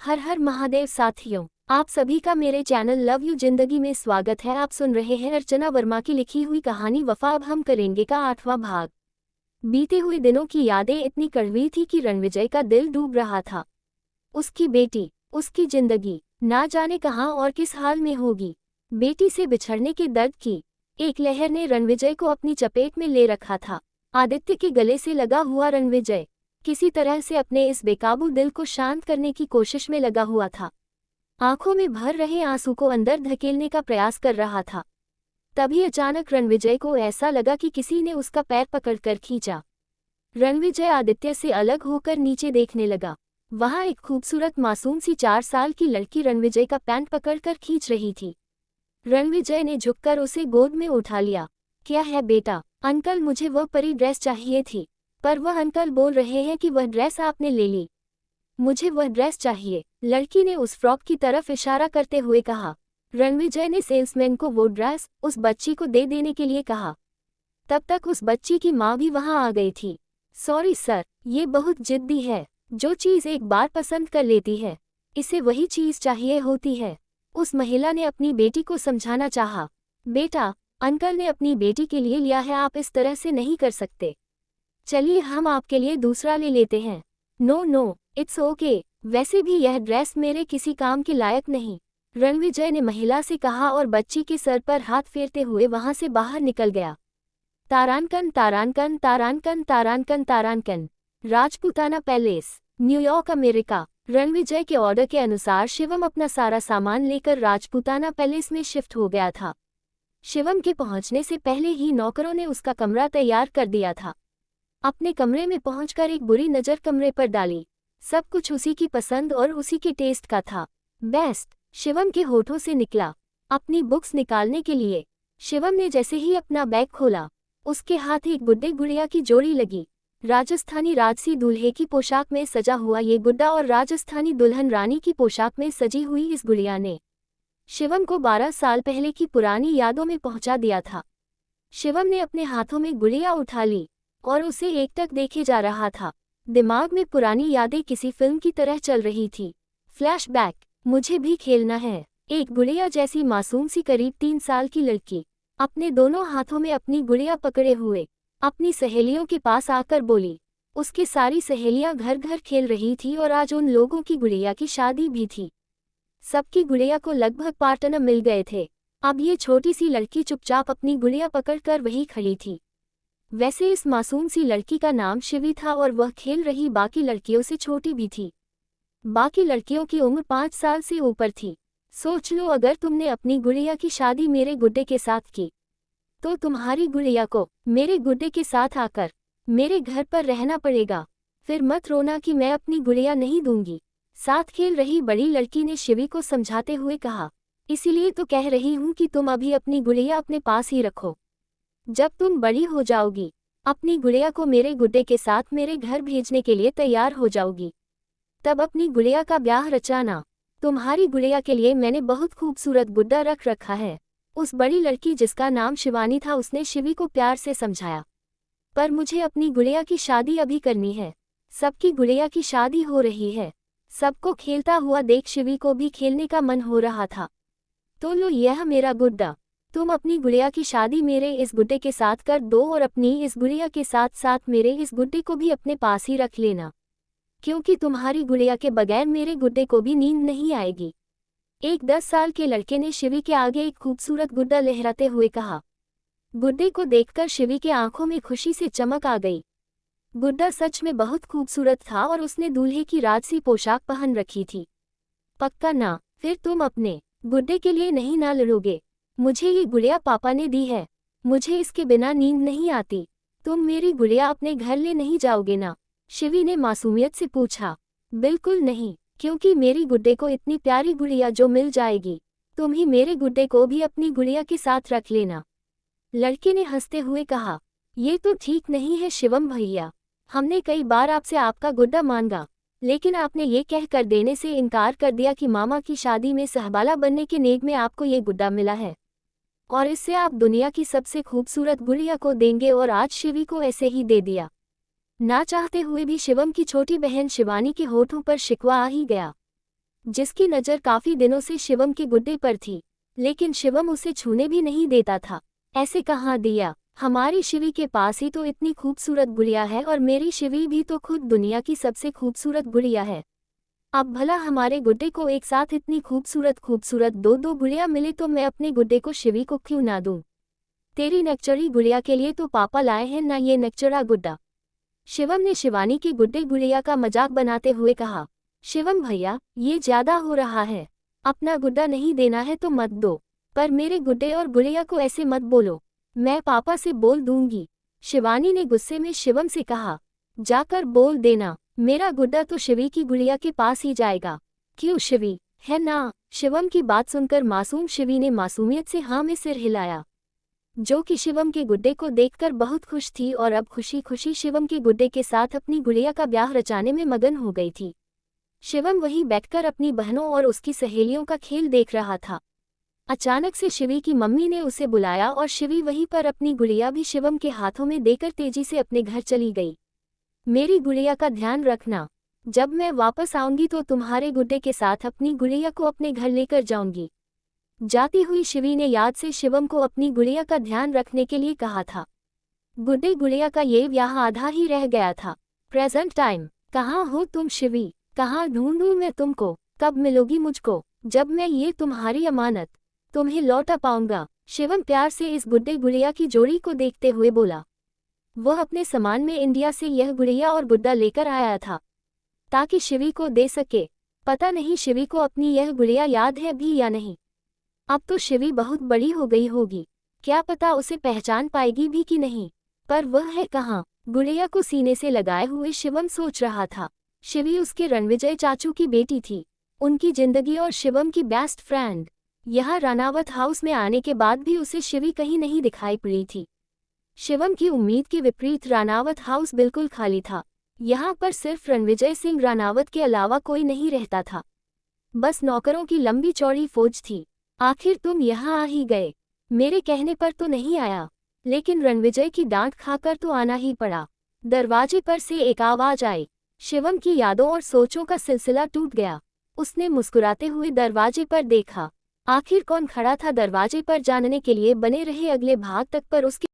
हर हर महादेव साथियों, आप सभी का मेरे चैनल लव यू जिंदगी में स्वागत है। आप सुन रहे हैं अर्चना वर्मा की लिखी हुई कहानी वफा। अब हम करेंगे का 8वां भाग। बीते हुए दिनों की यादें इतनी कड़वी थी कि रणविजय का दिल डूब रहा था। उसकी बेटी, उसकी जिंदगी ना जाने कहाँ और किस हाल में होगी। बेटी से बिछड़ने के दर्द की एक लहर ने रणविजय को अपनी चपेट में ले रखा था। आदित्य के गले से लगा हुआ रणविजय किसी तरह से अपने इस बेकाबू दिल को शांत करने की कोशिश में लगा हुआ था। आंखों में भर रहे आंसू को अंदर धकेलने का प्रयास कर रहा था। तभी अचानक रणविजय को ऐसा लगा कि किसी ने उसका पैर पकड़कर खींचा। रणविजय आदित्य से अलग होकर नीचे देखने लगा। वहां एक खूबसूरत मासूम सी 4 साल की लड़की रणविजय का पैंट पकड़कर खींच रही थी। रणविजय ने झुककर उसे गोद में उठा लिया। क्या है बेटा? अंकल, मुझे वह परी ड्रेस चाहिए थी, पर वह अंकल बोल रहे हैं कि वह ड्रेस आपने ले ली। मुझे वह ड्रेस चाहिए, लड़की ने उस फ्रॉक की तरफ इशारा करते हुए कहा। रणविजय ने सेल्समैन को वो ड्रेस उस बच्ची को दे देने के लिए कहा। तब तक उस बच्ची की माँ भी वहां आ गई थी। सॉरी सर, ये बहुत जिद्दी है। जो चीज़ एक बार पसंद कर लेती है, इसे वही चीज़ चाहिए होती है। उस महिला ने अपनी बेटी को समझाना चाहा। बेटा, अंकल ने अपनी बेटी के लिए लिया है, आप इस तरह से नहीं कर सकते। चलिए हम आपके लिए दूसरा ले लेते हैं। नो नो, इट्स ओके, वैसे भी यह ड्रेस मेरे किसी काम के लायक नहीं, रणविजय ने महिला से कहा और बच्ची के सर पर हाथ फेरते हुए वहां से बाहर निकल गया। तारानकन तारानकन तारानकन तारानकन तारानकन। Rajputana palace, New York, America. Ranvijay के ऑर्डर के अनुसार शिवम अपना सारा सामान लेकर राजपूताना पैलेस में शिफ्ट हो गया था। शिवम के पहुंचने से पहले ही नौकरों ने उसका कमरा तैयार कर दिया था। अपने कमरे में पहुंचकर एक बुरी नज़र कमरे पर डाली। सब कुछ उसी की पसंद और उसी के टेस्ट का था। बेस्ट, शिवम के होठों से निकला। अपनी बुक्स निकालने के लिए शिवम ने जैसे ही अपना बैग खोला, उसके हाथ एक गुड्डे गुड़िया की जोड़ी लगी। राजस्थानी राजसी दूल्हे की पोशाक में सजा हुआ ये गुड्डा और राजस्थानी दुल्हन रानी की पोशाक में सजी हुई इस गुड़िया ने शिवम को 12 साल पहले की पुरानी यादों में पहुंचा दिया था। शिवम ने अपने हाथों में गुड़िया उठा ली और उसे एकटक देखे जा रहा था। दिमाग में पुरानी यादें किसी फिल्म की तरह चल रही थी। फ्लैशबैक, मुझे भी खेलना है। एक गुड़िया जैसी मासूम सी करीब 3 साल की लड़की अपने दोनों हाथों में अपनी गुड़िया पकड़े हुए अपनी सहेलियों के पास आकर बोली। उसकी सारी सहेलियां घर घर खेल रही थी और आज उन लोगों की गुड़िया की शादी भी थी। सबकी गुड़िया को लगभग पार्टनर मिल गए थे। अब ये छोटी सी लड़की चुपचाप अपनी गुड़िया पकड़कर वहीं खड़ी थी। वैसे इस मासूम सी लड़की का नाम शिवी था और वह खेल रही बाकी लड़कियों से छोटी भी थी। बाकी लड़कियों की उम्र 5 साल से ऊपर थी। सोच लो, अगर तुमने अपनी गुड़िया की शादी मेरे गुड्डे के साथ की, तो तुम्हारी गुड़िया को मेरे गुड्डे के साथ आकर मेरे घर पर रहना पड़ेगा। फिर मत रोना कि मैं अपनी गुड़िया नहीं दूंगी, साथ खेल रही बड़ी लड़की ने शिवी को समझाते हुए कहा। इसीलिए तो कह रही हूँ कि तुम अभी अपनी गुड़िया अपने पास ही रखो। जब तुम बड़ी हो जाओगी, अपनी गुड़िया को मेरे गुड्डे के साथ मेरे घर भेजने के लिए तैयार हो जाओगी, तब अपनी गुड़िया का ब्याह रचाना। तुम्हारी गुड़िया के लिए मैंने बहुत खूबसूरत गुड्डा रख रखा है। उस बड़ी लड़की जिसका नाम शिवानी था, उसने शिवी को प्यार से समझाया। पर मुझे अपनी गुड़िया की शादी अभी करनी है। सबकी गुड़िया की शादी हो रही है। सबको खेलता हुआ देख शिवी को भी खेलने का मन हो रहा था। तो लो, यह मेरा गुड्डा, तुम अपनी गुड़िया की शादी मेरे इस गुड्डे के साथ कर दो और अपनी इस गुड़िया के साथ साथ मेरे इस गुड्डे को भी अपने पास ही रख लेना, क्योंकि तुम्हारी गुड़िया के बगैर मेरे गुड्डे को भी नींद नहीं आएगी। एक 10 साल के लड़के ने शिवी के आगे एक खूबसूरत गुड्डा लहराते हुए कहा। गुड्डे को देखकर शिवी के आंखों में खुशी से चमक आ गई। गुड्डा सच में बहुत खूबसूरत था और उसने दूल्हे की राजसी पोशाक पहन रखी थी। पक्का ना? फिर तुम अपने गुड्डे के लिए नहीं ना लड़ोगे? मुझे ये गुड़िया पापा ने दी है, मुझे इसके बिना नींद नहीं आती। तुम मेरी गुड़िया अपने घर ले नहीं जाओगे ना? शिवी ने मासूमियत से पूछा। बिल्कुल नहीं, क्योंकि मेरी गुड्डे को इतनी प्यारी गुड़िया जो मिल जाएगी, तुम ही मेरे गुड्डे को भी अपनी गुड़िया के साथ रख लेना, लड़के ने हंसते हुए कहा। ये तो ठीक नहीं है शिवम भैया, हमने कई बार आपसे आपका गुड्डा मांगा, लेकिन आपने ये कह कर देने से इनकार कर दिया कि मामा की शादी में सहबाला बनने के नेक में आपको ये गुड्डा मिला है और इससे आप दुनिया की सबसे खूबसूरत गुड़िया को देंगे, और आज शिवी को ऐसे ही दे दिया। ना चाहते हुए भी शिवम की छोटी बहन शिवानी के होठों पर शिकवा आ ही गया। जिसकी नज़र काफी दिनों से शिवम के गुड्डे पर थी, लेकिन शिवम उसे छूने भी नहीं देता था। ऐसे कहाँ दिया, हमारी शिवी के पास ही तो इतनी खूबसूरत गुड़िया है और मेरी शिवी भी तो खुद दुनिया की सबसे खूबसूरत गुड़िया है। अब भला हमारे गुड्डे को एक साथ इतनी खूबसूरत खूबसूरत दो दो गुड़िया मिले तो मैं अपने गुड्डे को शिवी को क्यों ना दूं? तेरी नकचड़ी गुड़िया के लिए तो पापा लाए हैं ना ये नकचड़ा गुड्डा। शिवम ने शिवानी की गुड्डे गुड़िया का मजाक बनाते हुए कहा। शिवम भैया, ये ज्यादा हो रहा है। अपना गुड्डा नहीं देना है तो मत दो, पर मेरे गुड्डे और गुड़िया को ऐसे मत बोलो, मैं पापा से बोल दूंगी। शिवानी ने गुस्से में शिवम से कहा। जाकर बोल देना, मेरा गुड्डा तो शिवी की गुड़िया के पास ही जाएगा। क्यों शिवी, है ना? शिवम की बात सुनकर मासूम शिवी ने मासूमियत से हाँ में सिर हिलाया, जो कि शिवम के गुड्डे को देखकर बहुत खुश थी और अब खुशी खुशी शिवम के गुड्डे के साथ अपनी गुड़िया का ब्याह रचाने में मगन हो गई थी। शिवम वहीं बैठकर अपनी बहनों और उसकी सहेलियों का खेल देख रहा था। अचानक से शिवी की मम्मी ने उसे बुलाया और शिवी वहीं पर अपनी गुड़िया भी शिवम के हाथों में देकर तेजी से अपने घर चली गई। मेरी गुड़िया का ध्यान रखना, जब मैं वापस आऊंगी तो तुम्हारे गुड्डे के साथ अपनी गुड़िया को अपने घर लेकर जाऊंगी। जाती हुई शिवी ने याद से शिवम को अपनी गुड़िया का ध्यान रखने के लिए कहा था। गुड्डे गुड़िया का ये ब्याह आधा ही रह गया था। प्रेजेंट टाइम, कहाँ हो तुम शिवी? कहाँ ढूंढूं मैं तुमको? कब मिलोगी मुझको? जब मैं ये तुम्हारी अमानत तुम्हें लौटा पाऊंगा। शिवम प्यार से इस गुड्डे गुड़िया की जोड़ी को देखते हुए बोला। वह अपने सामान में इंडिया से यह गुड़िया और गुड्डा लेकर आया था ताकि शिवी को दे सके। पता नहीं शिवी को अपनी यह गुड़िया याद है भी या नहीं। अब तो शिवी बहुत बड़ी हो गई होगी, क्या पता उसे पहचान पाएगी भी कि नहीं। पर वह है कहाँ? गुड़िया को सीने से लगाए हुए शिवम सोच रहा था। शिवी उसके रणविजय चाचू की बेटी थी, उनकी जिंदगी और शिवम की बेस्ट फ्रेंड। यहाँ रानावत हाउस में आने के बाद भी उसे शिवी कहीं नहीं दिखाई पड़ी थी। शिवम की उम्मीद के विपरीत रानावत हाउस बिल्कुल खाली था। यहाँ पर सिर्फ रणविजय सिंह रानावत के अलावा कोई नहीं रहता था। बस नौकरों की लंबी चौड़ी फौज थी। आखिर तुम यहाँ आ ही गए, मेरे कहने पर तो नहीं आया, लेकिन रणविजय की डांट खाकर तो आना ही पड़ा। दरवाजे पर से एक आवाज आई। शिवम की यादों और सोचों का सिलसिला टूट गया। उसने मुस्कुराते हुए दरवाजे पर देखा। आखिर कौन खड़ा था दरवाजे पर जानने के लिए बने रहे अगले भाग तक पर उसके